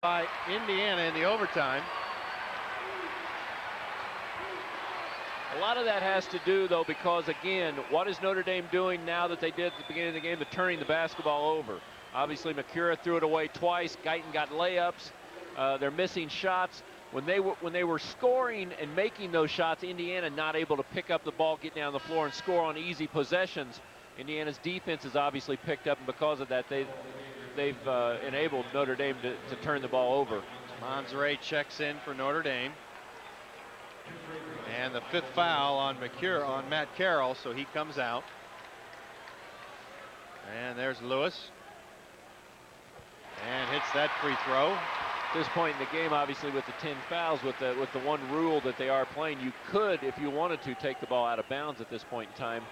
by Indiana in the overtime. A lot of that has to do, though, because, again, what is Notre Dame doing now that they did at the beginning of the game? They're turning the basketball over. Obviously, McCura threw it away twice. Guyton got layups. They're missing shots. When they were scoring and making those shots, Indiana not able to pick up the ball, get down the floor, and score on easy possessions. Indiana's defense has obviously picked up, and because of that, they've enabled Notre Dame to turn the ball over. Monserrat checks in for Notre Dame. And the fifth foul on Matt Carroll, so he comes out. And there's Lewis. And hits that free throw. At this point in the game, obviously with the 10 fouls, with the one rule that they are playing, you could, if you wanted to, take the ball out of bounds at this point in time.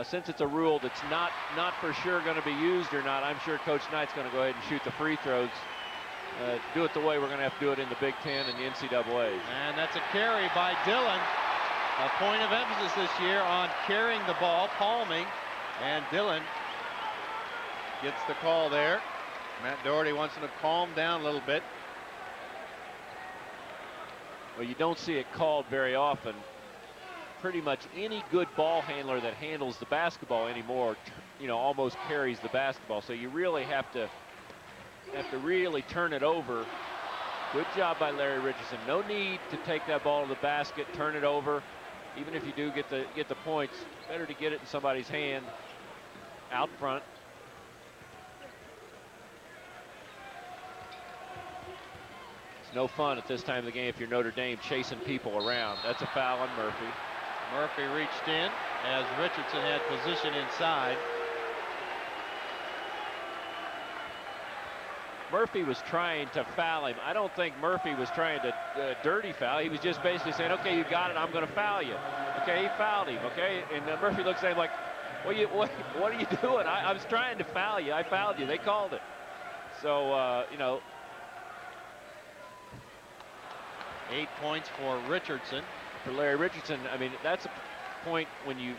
Since it's a rule that's not for sure going to be used or not, I'm sure Coach Knight's going to go ahead and shoot the free throws. Do it the way we're going to have to do it in the Big Ten and the NCAA. And that's a carry by Dillon. A point of emphasis this year on carrying the ball, palming, and Dillon gets the call there. Matt Doherty wants him to calm down a little bit. Well, you don't see it called very often. Pretty much any good ball handler that handles the basketball anymore, almost carries the basketball. So you really have to really turn it over. Good job by Larry Richardson. No need to take that ball to the basket, turn it over. Even if you do get the points, better to get it in somebody's hand out front. It's no fun at this time of the game if you're Notre Dame chasing people around. That's a foul on Murphy. Murphy reached in as Richardson had position inside. Murphy was trying to foul him. I don't think Murphy was trying to dirty foul. He was just basically saying, okay, you got it, I'm going to foul you. Okay, he fouled him, okay? And Murphy looks at him like, what are you doing? I was trying to foul you. I fouled you. They called it. So, 8 points for Richardson. For Larry Richardson, I mean, that's a point when you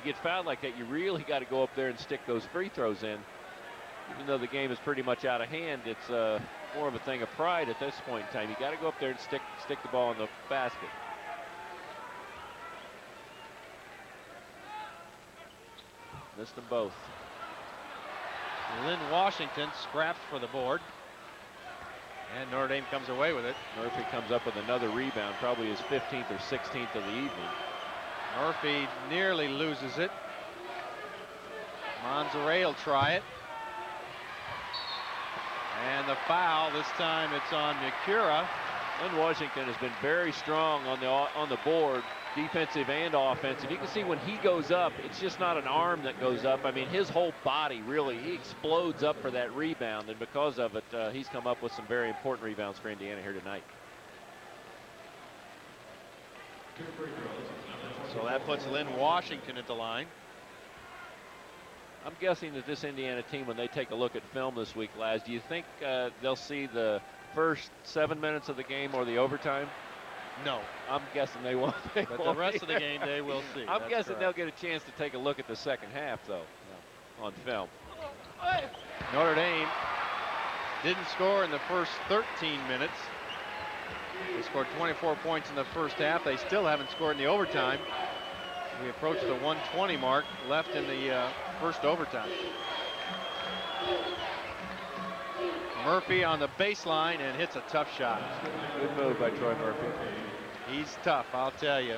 get fouled like that, you really got to go up there and stick those free throws in. Even though the game is pretty much out of hand, it's more of a thing of pride at this point in time. You got to go up there and stick the ball in the basket. Missed them both. Lynn Washington scraps for the board. And Notre Dame comes away with it. Murphy comes up with another rebound, probably his 15th or 16th of the evening. Murphy nearly loses it. Monserrat will try it. And the foul, this time it's on McCura. Lynn Washington has been very strong on the board, defensive and offensive. You can see when he goes up, it's just not an arm that goes up. I mean, his whole body really, he explodes up for that rebound, and because of it, he's come up with some very important rebounds for Indiana here tonight. So that puts Lynn Washington at the line. I'm guessing that this Indiana team, when they take a look at film this week, Laz, do you think they'll see the first 7 minutes of the game or the overtime? No. I'm guessing they won't. But the rest of the game they will see. I'm guessing they'll get a chance to take a look at the second half, though, on film. Notre Dame didn't score in the first 13 minutes. They scored 24 points in the first half. They still haven't scored in the overtime. We approach the 120 mark left in the first overtime. Murphy on the baseline and hits a tough shot. Good move by Troy Murphy. He's tough, I'll tell you.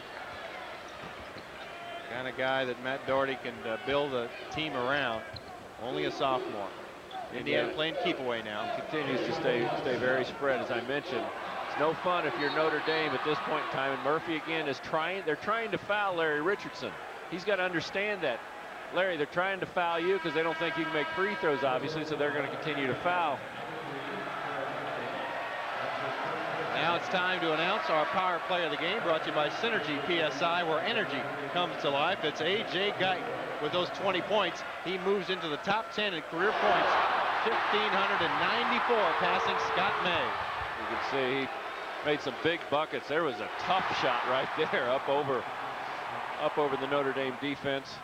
Kind of guy that Matt Doherty can build a team around. Only a sophomore. Indiana playing keep away now. He continues to stay very spread, as I mentioned. It's no fun if you're Notre Dame at this point in time, and Murphy again is they're trying to foul Larry Richardson. He's got to understand that. Larry, they're trying to foul you because they don't think you can make free throws, obviously, so they're going to continue to foul. Now it's time to announce our power play of the game, brought to you by Synergy PSI, where energy comes to life. It's A.J. Guyton with those 20 points. He moves into the top 10 in career points. 1,594, passing Scott May. You can see he made some big buckets. There was a tough shot right there up over the Notre Dame defense.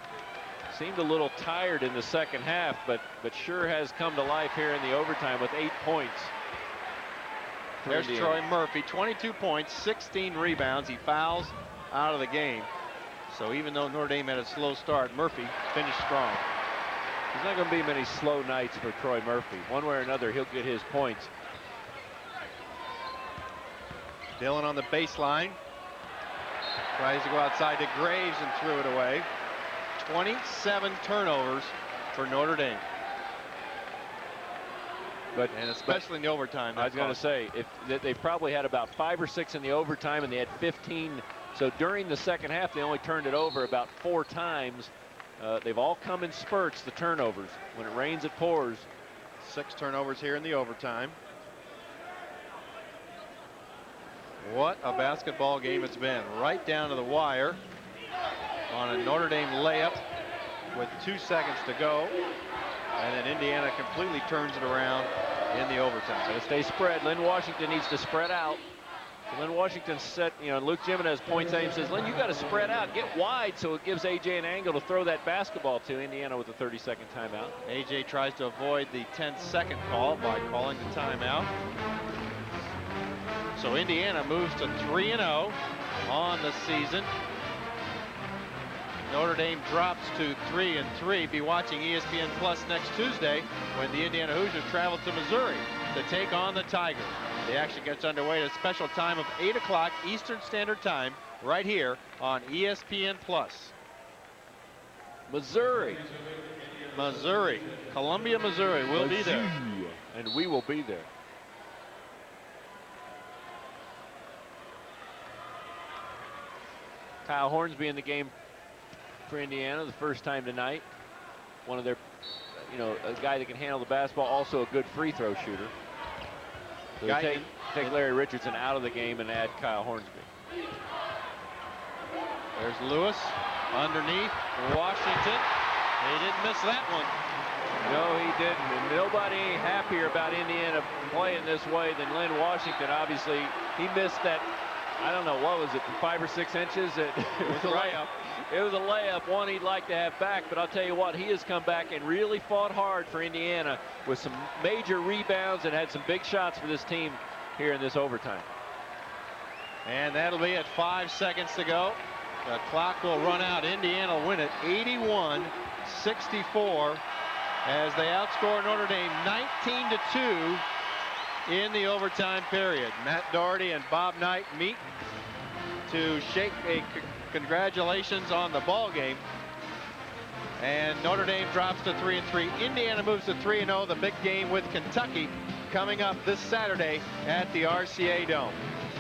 Seemed a little tired in the second half, but sure has come to life here in the overtime with 8 points. for There's Indiana. Troy Murphy, 22 points, 16 rebounds. He fouls out of the game. So even though Notre Dame had a slow start, Murphy finished strong. There's not going to be many slow nights for Troy Murphy. One way or another, he'll get his points. Dillon on the baseline. Tries to go outside to Graves and threw it away. 27 turnovers for Notre Dame. And especially in the overtime. I was going to say, they probably had about 5 or 6 in the overtime, and they had 15. So during the second half, they only turned it over about 4 times. They've all come in spurts, the turnovers. When it rains, it pours. 6 turnovers here in the overtime. What a basketball game it's been. Right down to the wire on a Notre Dame layup with 2 seconds to go. And then Indiana completely turns it around in the overtime. Got to stay spread. Lynn Washington needs to spread out. Lynn Washington said, Luke Jimenez points at him and says, Lynn, you got to spread out, get wide, so it gives AJ an angle to throw that basketball to. Indiana with a 30-second timeout. AJ tries to avoid the 10-second call by calling the timeout. So Indiana moves to 3-0 on the season. Notre Dame drops to 3-3. Be watching ESPN Plus next Tuesday when the Indiana Hoosiers travel to Missouri to take on the Tigers. The action gets underway at a special time of 8 o'clock Eastern Standard Time right here on ESPN Plus. Missouri. Columbia, Missouri will be there. And we will be there. Kyle Hornsby in the game for Indiana the first time tonight. One of their, a guy that can handle the basketball, also a good free throw shooter. So take Larry Richardson out of the game and add Kyle Hornsby. There's Lewis underneath Washington. He didn't miss that one. No, he didn't. And nobody ain't happier about Indiana playing this way than Lynn Washington. Obviously, he missed that. I don't know, what was it, 5 or 6 inches? It was a layup. It was a layup, one he'd like to have back, but I'll tell you what, he has come back and really fought hard for Indiana with some major rebounds and had some big shots for this team here in this overtime. And that'll be at 5 seconds to go. The clock will run out. Indiana will win it 81-64 as they outscore Notre Dame 19-2 in the overtime period. Matt Doherty and Bob Knight meet to shake a congratulations on the ball game. And Notre Dame drops to 3-3. Indiana moves to 3-0. The big game with Kentucky coming up this Saturday at the RCA Dome.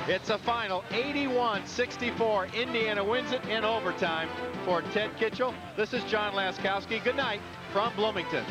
It's a final 81-64. Indiana wins it in overtime. For Ted Kitchell, this is John Laskowski. Good night from Bloomington.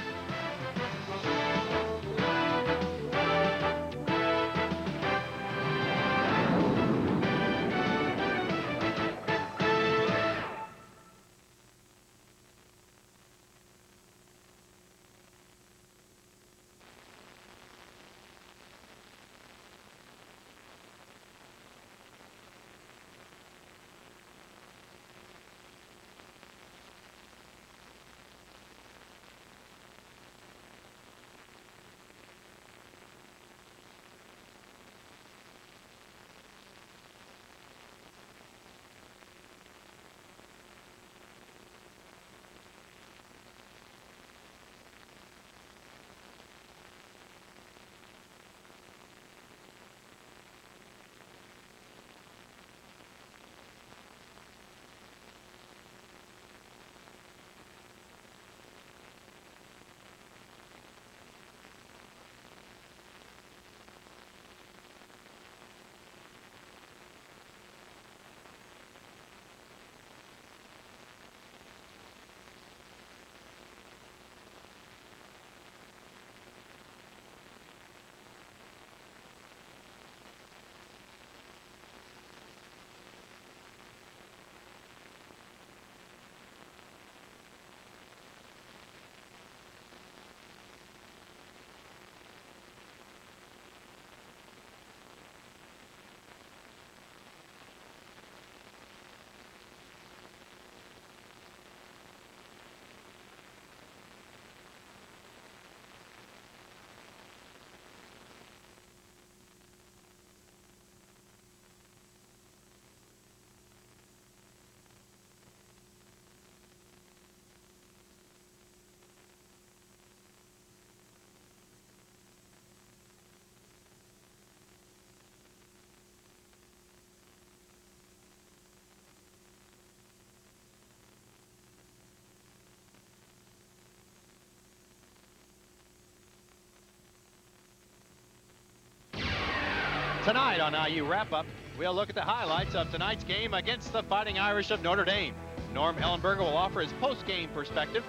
Tonight on IU Wrap-Up, we'll look at the highlights of tonight's game against the Fighting Irish of Notre Dame. Norm Ellenberger will offer his post-game perspective,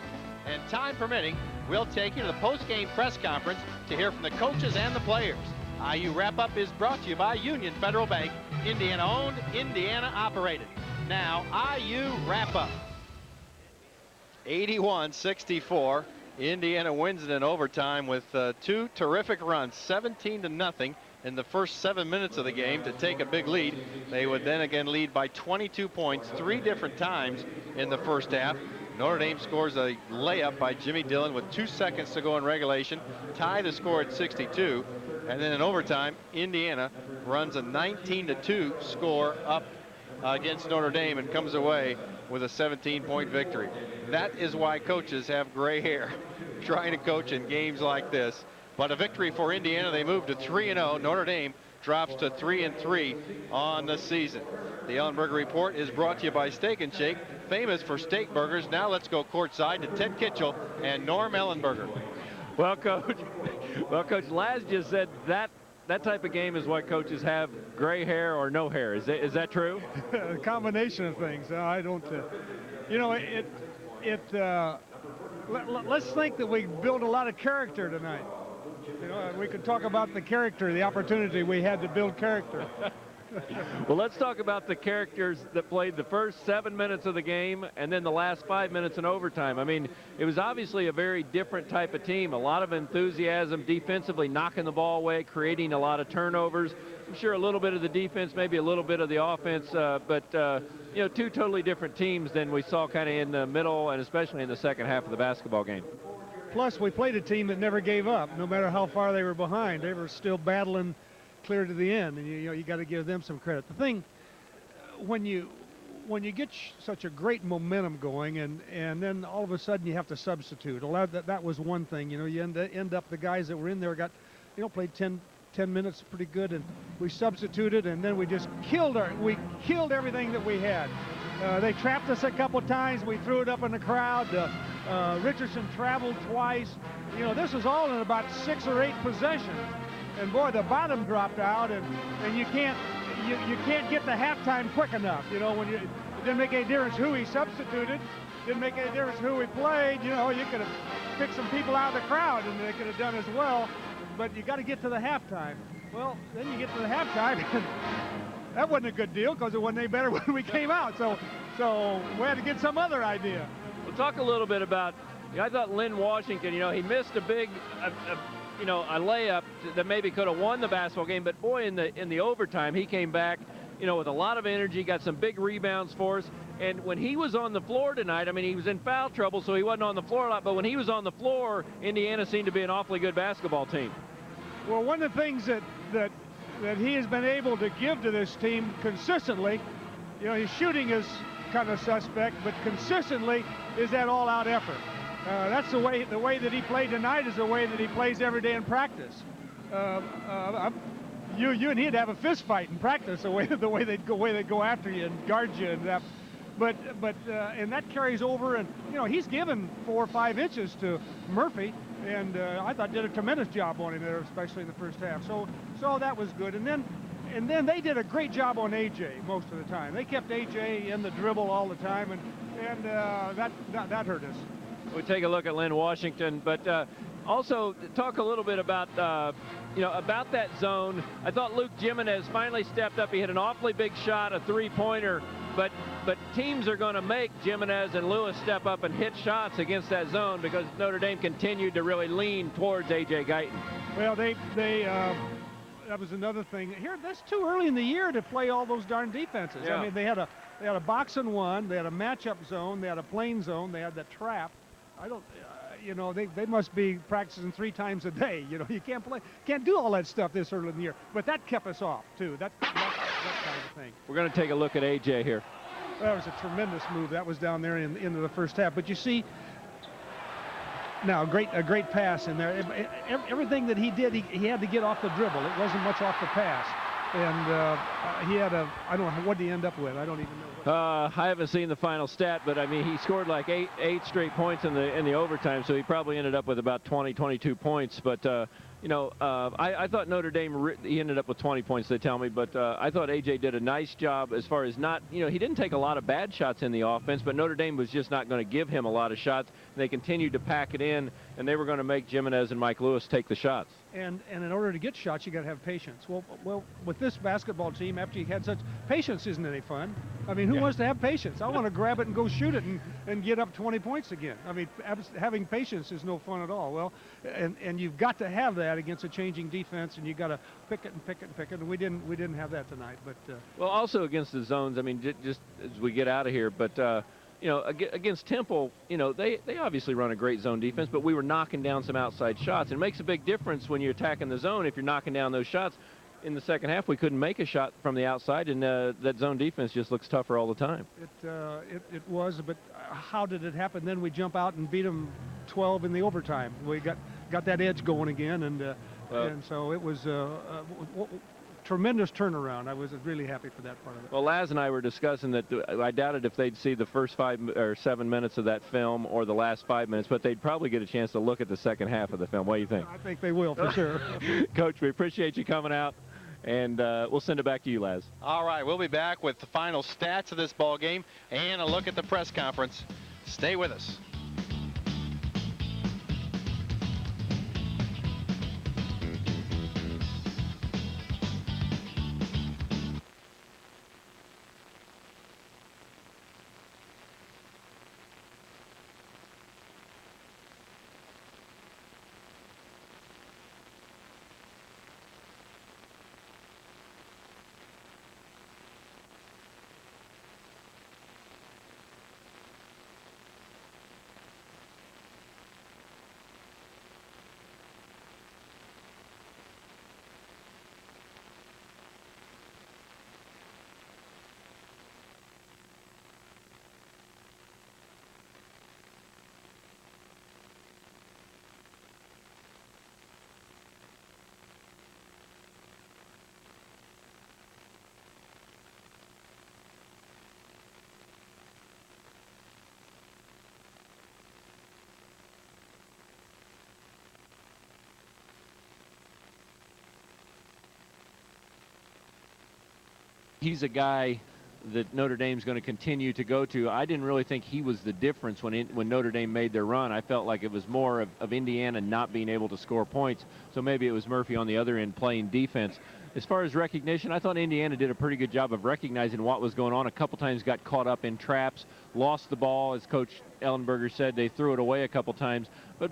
and time permitting, we'll take you to the post-game press conference to hear from the coaches and the players. IU Wrap-Up is brought to you by Union Federal Bank, Indiana-owned, Indiana-operated. Now, IU Wrap-Up. 81-64. Indiana wins it in overtime with two terrific runs, 17-0 in the first 7 minutes of the game to take a big lead. They would then again lead by 22 points 3 different times in the first half. Notre Dame scores a layup by Jimmy Dillon with 2 seconds to go in regulation, tie the score at 62, and then in overtime, Indiana runs a 19-2 score up against Notre Dame and comes away with a 17-point victory. That is why coaches have gray hair trying to coach in games like this. But a victory for Indiana. They move to 3-0. Notre Dame drops to 3-3 on the season. The Ellenberger Report is brought to you by Steak and Shake, famous for steak burgers. Now let's go courtside to Ted Kitchell and Norm Ellenberger. Well, Coach Laz just said that type of game is what coaches have, gray hair or no hair. Is that true? A combination of things. I don't. Let's think that we build a lot of character tonight. We could talk about the character, the opportunity we had to build character. Well, let's talk about the characters that played the first 7 minutes of the game and then the last 5 minutes in overtime. I mean, it was obviously a very different type of team. A lot of enthusiasm defensively, knocking the ball away, creating a lot of turnovers. I'm sure a little bit of the defense, maybe a little bit of the offense, but two totally different teams than we saw kind of in the middle and especially in the second half of the basketball game. Plus, we played a team that never gave up. No matter how far they were behind, they were still battling clear to the end, and you got to give them some credit. The thing, when you get such a great momentum going, and then all of a sudden you have to substitute. That was one thing. You end up the guys that were in there got, played 10 minutes pretty good, and we substituted, and then we just killed everything that we had. They trapped us a couple times. We threw it up in the crowd. Richardson traveled twice. This was all in about 6 or 8 possessions. And boy, the bottom dropped out, and you can't get to halftime quick enough. When it didn't make any difference who he substituted, didn't make any difference who he played. You could have picked some people out of the crowd, and they could have done as well. But you got to get to the halftime. Well, then you get to the halftime, and that wasn't a good deal because it wasn't any better when we came out. So we had to get some other idea. We'll talk a little bit about. I thought Lynn Washington. He missed a big. A layup that maybe could have won the basketball game, but boy, in the overtime, he came back, with a lot of energy, got some big rebounds for us. And when he was on the floor tonight, I mean, he was in foul trouble, so he wasn't on the floor a lot, but when he was on the floor, Indiana seemed to be an awfully good basketball team. Well, one of the things that he has been able to give to this team consistently, his shooting is kind of suspect, but consistently is that all-out effort. That's the way that he played tonight is the way that he plays every day in practice. You and he'd have a fist fight in practice the way they'd go after you and guard you and that. But and that carries over, and he's given 4 or 5 inches to Murphy, and I thought did a tremendous job on him there, especially in the first half. So that was good. And then they did a great job on AJ most of the time. They kept AJ in the dribble all the time, and that hurt us. We'll take a look at Lynn Washington, but also talk a little bit about about that zone. I thought Luke Jimenez finally stepped up. He hit an awfully big shot, a 3-pointer, but teams are going to make Jimenez and Lewis step up and hit shots against that zone because Notre Dame continued to really lean towards A.J. Guyton. Well, they that was another thing. Here, that's too early in the year to play all those darn defenses. Yeah. I mean, they had a box and one, they had a matchup zone, they had a plain zone, they had that trap. They must be practicing 3 times a day. You can't do all that stuff this early in the year. But that kept us off too. That kind of thing. We're going to take a look at AJ here. That was a tremendous move. That was down there into the first half. But you see, now a great pass in there. Everything that he did, he had to get off the dribble. It wasn't much off the pass. And he had I don't know, what did he end up with? I don't even know. I haven't seen the final stat, but I mean, he scored like eight straight points in the overtime, so he probably ended up with about 22 points. But I thought Notre Dame, he ended up with 20 points, they tell me, but I thought A.J. did a nice job as far as not, he didn't take a lot of bad shots in the offense, but Notre Dame was just not going to give him a lot of shots. They continued to pack it in, and they were going to make Jimenez and Mike Lewis take the shots. And in order to get shots, you got to have patience. Well, with this basketball team, after you had such patience, isn't any fun. I mean, who wants to have patience? I want to grab it and go shoot it and get up 20 points again. I mean, having patience is no fun at all. Well, and you've got to have that against a changing defense, and you got to pick it and pick it and pick it. And we didn't have that tonight. But well, also against the zones. I mean, just as we get out of here, but. Against Temple, they obviously run a great zone defense, but we were knocking down some outside shots. It makes a big difference when you're attacking the zone if you're knocking down those shots. In the second half, we couldn't make a shot from the outside, and that zone defense just looks tougher all the time. It was, but how did it happen? Then we jump out and beat them 12 in the overtime. We got that edge going again, and so it was tremendous turnaround. I was really happy for that part of it. Well, Laz and I were discussing that I doubted if they'd see the first 5 or 7 minutes of that film or the last 5 minutes, but they'd probably get a chance to look at the second half of the film. What do you think? I think they will, for sure. Coach, we appreciate you coming out, and we'll send it back to you, Laz. All right, we'll be back with the final stats of this ball game and a look at the press conference. Stay with us. He's a guy that Notre Dame's going to continue to go to. I didn't really think he was the difference when Notre Dame made their run. I felt like it was more of Indiana not being able to score points, so maybe it was Murphy on the other end playing defense. As far as recognition, I thought Indiana did a pretty good job of recognizing what was going on. A couple times got caught up in traps, lost the ball, as Coach Ellenberger said. They threw it away a couple times, but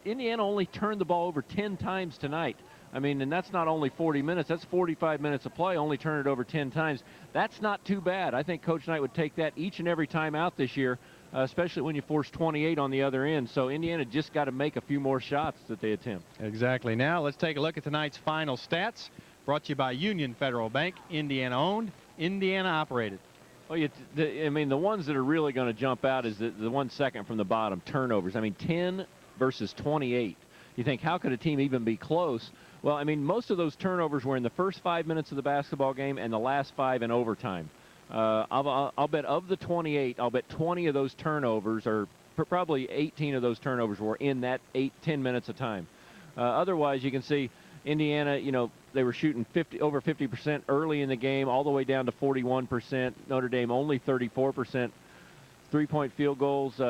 Indiana only turned the ball over 10 times tonight. I mean, and that's not only 40 minutes, that's 45 minutes of play, only turn it over 10 times. That's not too bad. I think Coach Knight would take that each and every time out this year, especially when you force 28 on the other end. So Indiana just got to make a few more shots that they attempt. Exactly. Now let's take a look at tonight's final stats, brought to you by Union Federal Bank. Indiana owned, Indiana operated. Well, I mean, the ones that are really going to jump out is the 1 second from the bottom, turnovers. I mean, 10 versus 28. You think, how could a team even be close? Well, I mean, most of those turnovers were in the first 5 minutes of the basketball game and the last 5 in overtime. I'll bet of the 28, I'll bet 20 of those turnovers, or probably 18 of those turnovers, were in that 8-10 minutes of time. Otherwise, you can see Indiana, they were shooting over 50% early in the game, all the way down to 41%. Notre Dame only 34%. Three-point field goals,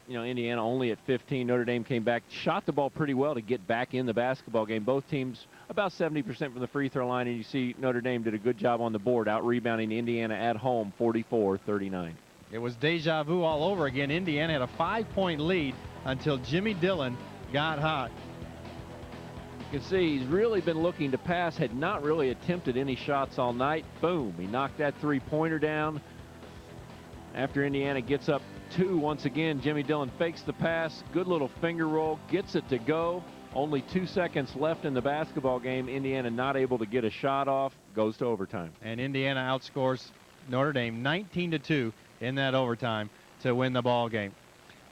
Indiana only at 15. Notre Dame came back, shot the ball pretty well to get back in the basketball game. Both teams about 70% from the free throw line, and you see Notre Dame did a good job on the board, out-rebounding Indiana at home 44-39. It was deja vu all over again. Indiana had a 5-point lead until Jimmy Dillon got hot. You can see he's really been looking to pass, had not really attempted any shots all night. Boom, he knocked that three-pointer down. After Indiana gets up 2 once again, Jimmy Dillon fakes the pass, good little finger roll, gets it to go. Only 2 seconds left in the basketball game. Indiana not able to get a shot off, goes to overtime. And Indiana outscores Notre Dame 19-2 in that overtime to win the ball game.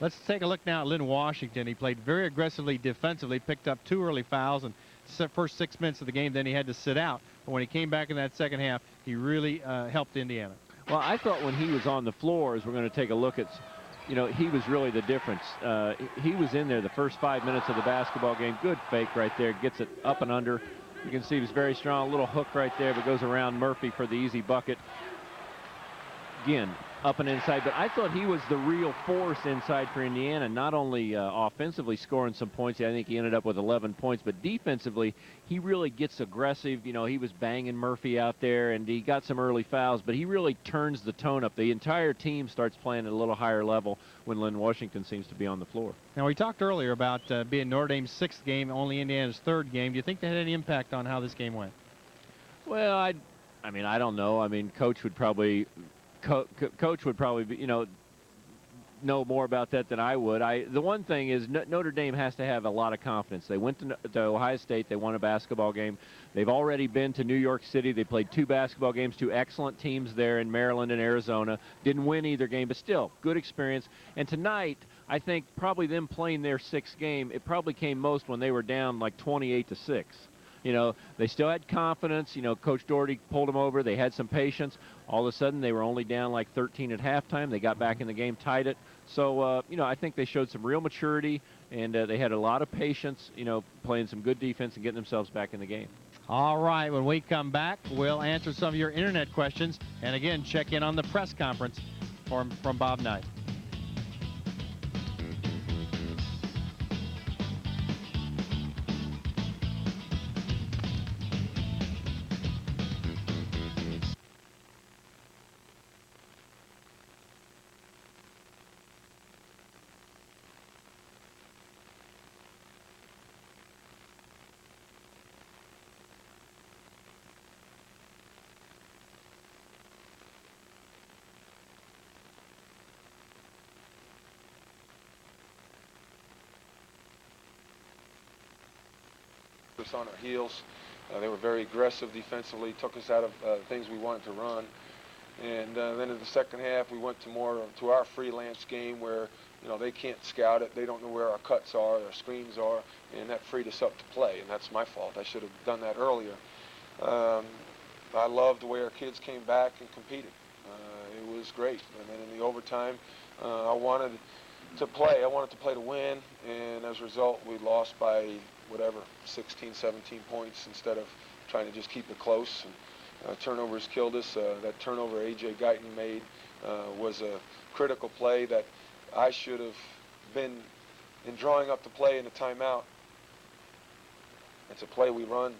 Let's take a look now at Lynn Washington. He played very aggressively defensively, picked up 2 early fouls in the first 6 minutes of the game. Then he had to sit out. But when he came back in that second half, he really helped Indiana. Well, I thought when he was on the floor, as we're going to take a look at you know, he was really the difference. He was in there the first 5 minutes of the basketball game. Good fake right there. Gets it up and under. You can see he was very strong. A little hook right there, but goes around Murphy for the easy bucket. Again, up and inside, but I thought he was the real force inside for Indiana, not only offensively scoring some points. I think he ended up with 11 points, but defensively, he really gets aggressive. You know, he was banging Murphy out there, and he got some early fouls, but he really turns the tone up. The entire team starts playing at a little higher level when Lynn Washington seems to be on the floor. Now, we talked earlier about being Notre Dame's 6th game, only Indiana's 3rd game. Do you think that had any impact on how this game went? Well, I mean, I don't know. I mean, Coach would probably... Coach would probably be, you know more about that than I would. The one thing is Notre Dame has to have a lot of confidence. They went to Ohio State. They won a basketball game. They've already been to New York City. They played 2 basketball games, 2 excellent teams there in Maryland and Arizona. Didn't win either game, but still, good experience. And tonight, I think probably them playing their 6th game, it probably came most when they were down like 28-6. You know, they still had confidence. You know, Coach Doherty pulled them over. They had some patience. All of a sudden, they were only down like 13 at halftime. They got back in the game, tied it. So, you know, I think they showed some real maturity, and they had a lot of patience, you know, playing some good defense and getting themselves back in the game. All right, when we come back, we'll answer some of your internet questions. And again, check in on the press conference from Bob Knight. Us on our heels. They were very aggressive defensively, took us out of things we wanted to run. And then in the second half, we went to our freelance game where, you know, they can't scout it. They don't know where our cuts are, our screens are, and that freed us up to play, and that's my fault. I should have done that earlier. I loved the way our kids came back and competed. It was great. And then in the overtime, I wanted to play. I wanted to play to win, and as a result, we lost by whatever, 16, 17 points instead of trying to just keep it close. And turnovers killed us. That turnover A.J. Guyton made was a critical play that I should have been in drawing up the play in the timeout. It's a play we run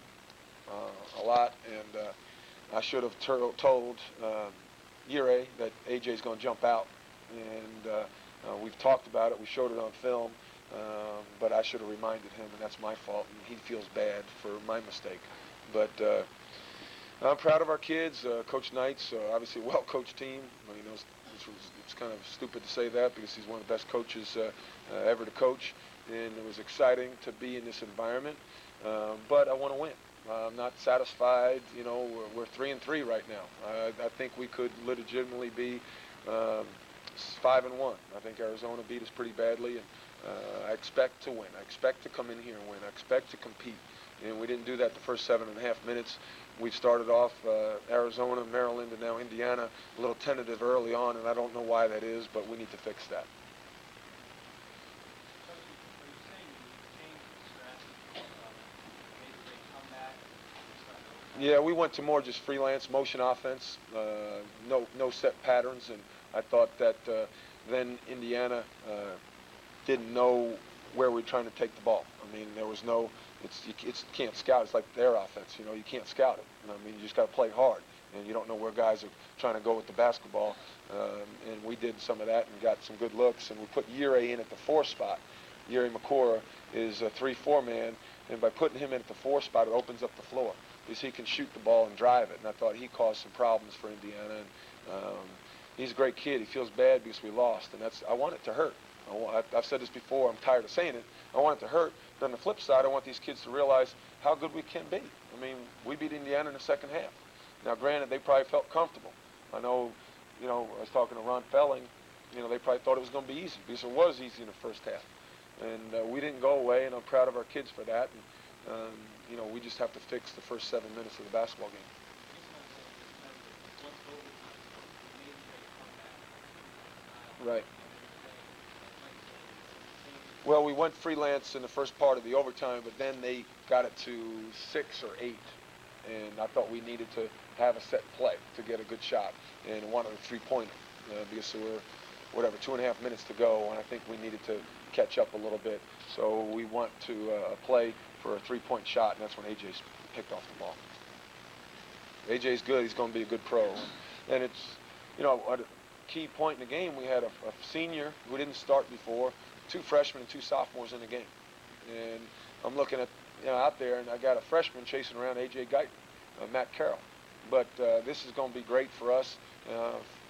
a lot, and I should have told Ure that A.J.'s going to jump out. And we've talked about it. We showed it on film. But I should have reminded him, and that's my fault, and he feels bad for my mistake. But I'm proud of our kids. Coach Knight's obviously a well-coached team. You know, it's kind of stupid to say that because he's one of the best coaches ever to coach, and it was exciting to be in this environment. But I want to win. I'm not satisfied. You know, we're 3-3 right now. I think we could legitimately be 5-1. I think Arizona beat us pretty badly, and I expect to win. I expect to come in here and win. I expect to compete. And we didn't do that the first 7.5 minutes. We started off Arizona, Maryland, and now Indiana a little tentative early on, and I don't know why that is, but we need to fix that. Yeah, we went to more just freelance motion offense, no set patterns, and I thought that then Indiana didn't know where we're trying to take the ball. I mean, there was no, you can't scout. It's like their offense, you know, you can't scout it. I mean, you just got to play hard, and you don't know where guys are trying to go with the basketball. And we did some of that and got some good looks, and we put Ure in at the 4 spot. Ure McCora is a 3-4 man, and by putting him in at the 4 spot, it opens up the floor because he can shoot the ball and drive it. And I thought he caused some problems for Indiana. And he's a great kid. He feels bad because we lost, and I want it to hurt. I've said this before. I'm tired of saying it. I want it to hurt. But on the flip side, I want these kids to realize how good we can be. I mean, we beat Indiana in the second half. Now, granted, they probably felt comfortable. I know, you know, I was talking to Ron Felling. You know, they probably thought it was going to be easy because it was easy in the first half. And we didn't go away, and I'm proud of our kids for that. And, you know, we just have to fix the first 7 minutes of the basketball game. Right. Well, we went freelance in the first part of the overtime, but then they got it to 6 or 8. And I thought we needed to have a set play to get a good shot. And wanted a three-pointer because there were, 2.5 minutes to go, and I think we needed to catch up a little bit. So we went to play for a three-point shot, and that's when A.J. picked off the ball. A.J.'s good. He's going to be a good pro. And it's, at a key point in the game, we had a senior who didn't start before, 2 freshmen and 2 sophomores in the game. And I'm looking at, out there, and I got a freshman chasing around A.J. Guyton, Matt Carroll. But this is going to be great for us,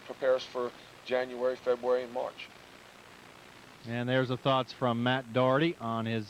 prepare us for January, February, and March. And there's the thoughts from Matt Doherty on his